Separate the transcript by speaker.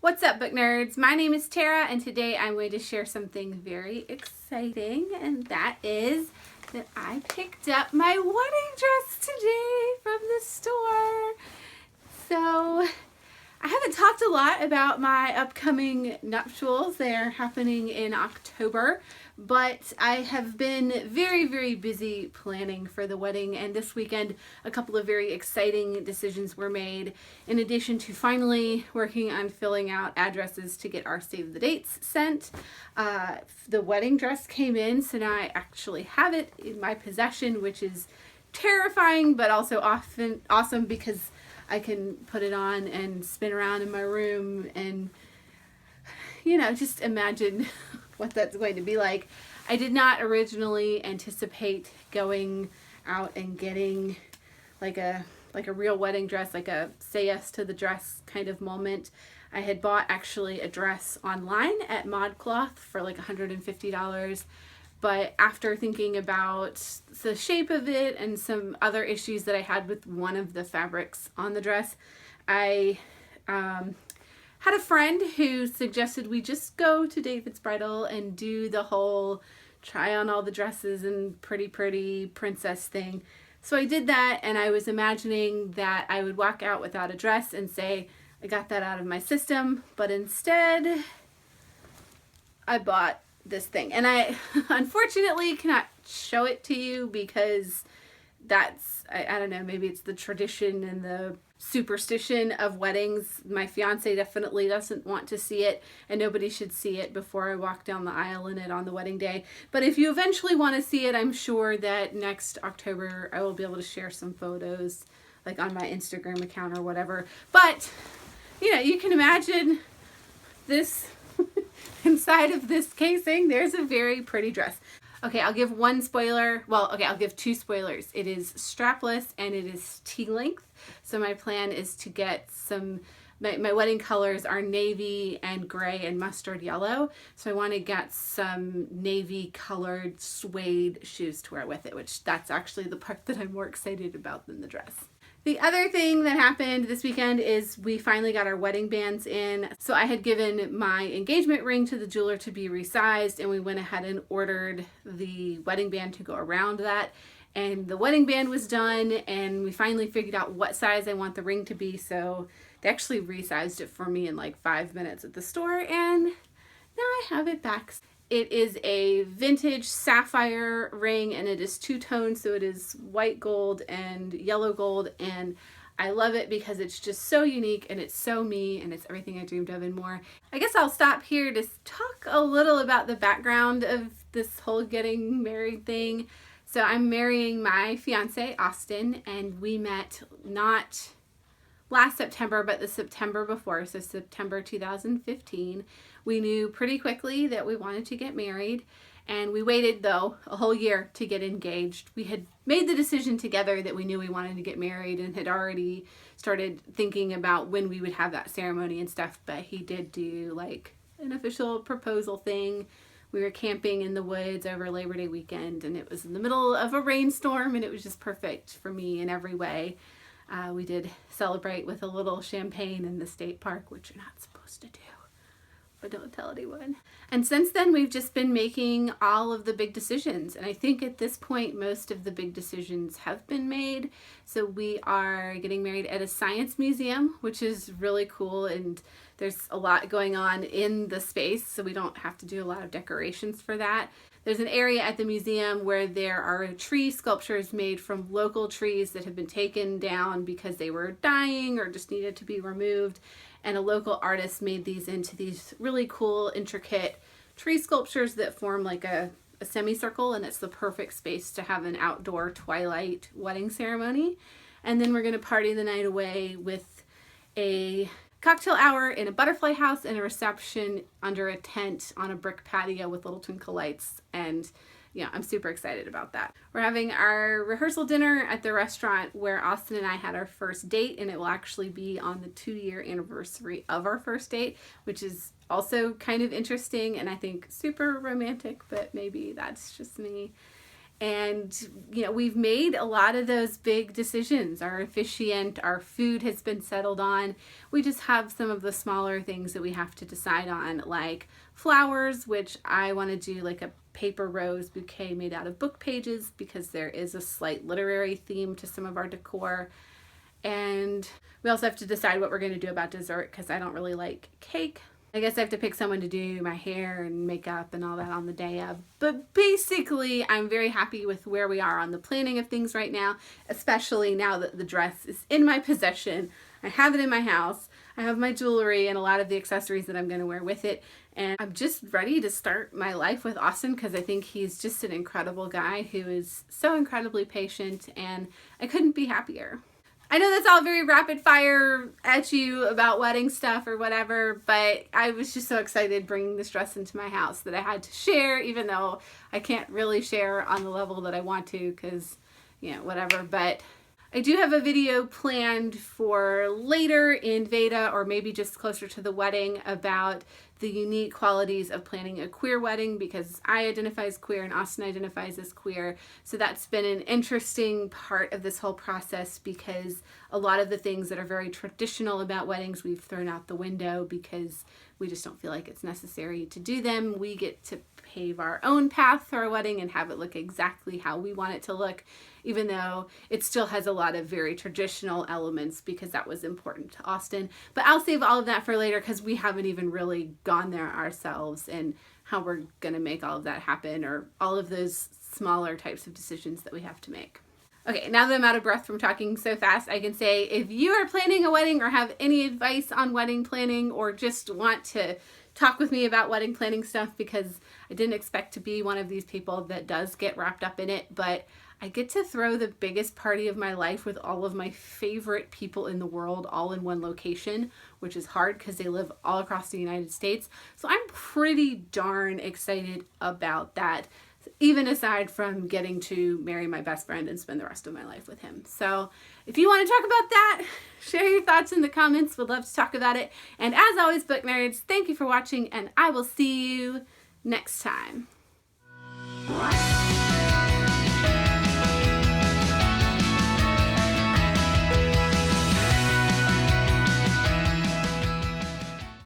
Speaker 1: What's up, book nerds? My name is Tara, and today I'm going to share something very exciting, and that is that I picked up my wedding dress today from the store. So I haven't talked a lot about my upcoming nuptials. They're happening in October, but I have been very busy planning for the wedding, and this weekend a couple of very exciting decisions were made. In addition to finally working on filling out addresses to get our save the dates sent, the wedding dress came in, so now I actually have it in my possession, which is terrifying but also often awesome because I can put it on and spin around in my room and, you know, just imagine what that's going to be like. I did not originally anticipate going out and getting like a real wedding dress, like a say yes to the dress kind of moment. I had bought actually a dress online at ModCloth for like $150. But after thinking about the shape of it and some other issues that I had with one of the fabrics on the dress, I had a friend who suggested we just go to David's Bridal and do the whole try on all the dresses and pretty princess thing. So I did that, and I was imagining that I would walk out without a dress and say, I got that out of my system, but instead I bought this thing, and I unfortunately cannot show it to you because that's, I don't know, maybe it's the tradition and the superstition of weddings. My fiance definitely doesn't want to see it, and nobody should see it before I walk down the aisle in it on the wedding day. But if you eventually want to see it, I'm sure that next October I will be able to share some photos like on my Instagram account or whatever. But you know, you can imagine this inside of this casing, there's a very pretty dress. Okay, I'll give one spoiler. Well, okay, I'll give two spoilers. It is strapless and it is T-length. So my plan is to get some, my wedding colors are navy and gray and mustard yellow. So I want to get some navy colored suede shoes to wear with it, which that's actually the part that I'm more excited about than the dress. The other thing that happened this weekend is we finally got our wedding bands in. So I had given my engagement ring to the jeweler to be resized, and we went ahead and ordered the wedding band to go around that. And the wedding band was done, and we finally figured out what size I want the ring to be. So they actually resized it for me in like 5 minutes at the store, and now I have it back. It is a vintage sapphire ring, and it is two-toned, so it is white gold and yellow gold, and I love it because it's just so unique and it's so me and it's everything I dreamed of and more. I guess I'll stop here to talk a little about the background of this whole getting married thing. So I'm marrying my fiance, Austin, and we met not last September, but the September before, so September 2015. We knew pretty quickly that we wanted to get married, and we waited, though, a whole year to get engaged. We had made the decision together that we knew we wanted to get married and had already started thinking about when we would have that ceremony and stuff, but he did do like an official proposal thing. We were camping in the woods over Labor Day weekend, and it was in the middle of a rainstorm, and it was just perfect for me in every way. We did celebrate with a little champagne in the state park, which you're not supposed to do, but don't tell anyone. And since then, we've just been making all of the big decisions. And I think at this point, most of the big decisions have been made. So we are getting married at a science museum, which is really cool. And there's a lot going on in the space, so we don't have to do a lot of decorations for that. There's an area at the museum where there are tree sculptures made from local trees that have been taken down because they were dying or just needed to be removed. And a local artist made these into these really cool, intricate tree sculptures that form like a semicircle, and it's the perfect space to have an outdoor twilight wedding ceremony. And then we're going to party the night away with a cocktail hour in a butterfly house and a reception under a tent on a brick patio with little twinkle lights. And yeah, I'm super excited about that. We're having our rehearsal dinner at the restaurant where Austin and I had our first date, and it will actually be on the 2-year anniversary of our first date, which is also kind of interesting and I think super romantic, but maybe that's just me. And, we've made a lot of those big decisions. Our officiant, our food has been settled on. We just have some of the smaller things that we have to decide on, like flowers, which I want to do like a paper rose bouquet made out of book pages because there is a slight literary theme to some of our decor. And we also have to decide what we're going to do about dessert because I don't really like cake. I guess I have to pick someone to do my hair and makeup and all that on the day of. But basically, I'm very happy with where we are on the planning of things right now, especially now that the dress is in my possession. I have it in my house. I have my jewelry and a lot of the accessories that I'm going to wear with it. And I'm just ready to start my life with Austin because I think he's just an incredible guy who is so incredibly patient, and I couldn't be happier. I know that's all very rapid fire at you about wedding stuff or whatever, but I was just so excited bringing this dress into my house that I had to share, even though I can't really share on the level that I want to because, whatever. But I do have a video planned for later in VEDA, or maybe just closer to the wedding, about the unique qualities of planning a queer wedding, because I identify as queer and Austin identifies as queer. So that's been an interesting part of this whole process, because a lot of the things that are very traditional about weddings we've thrown out the window because we just don't feel like it's necessary to do them. We get to pave our own path for our wedding and have it look exactly how we want it to look, even though it still has a lot of very traditional elements because that was important to Austin. But I'll save all of that for later because we haven't even really gone there ourselves and how we're going to make all of that happen, or all of those smaller types of decisions that we have to make. Okay, now that I'm out of breath from talking so fast, I can say if you are planning a wedding or have any advice on wedding planning, or just want to talk with me about wedding planning stuff, because I didn't expect to be one of these people that does get wrapped up in it, but I get to throw the biggest party of my life with all of my favorite people in the world all in one location, which is hard because they live all across the United States. So I'm pretty darn excited about that, even aside from getting to marry my best friend and spend the rest of my life with him. So if you want to talk about that, share your thoughts in the comments. We'd love to talk about it. And as always, book nerds, thank you for watching, and I will see you next time.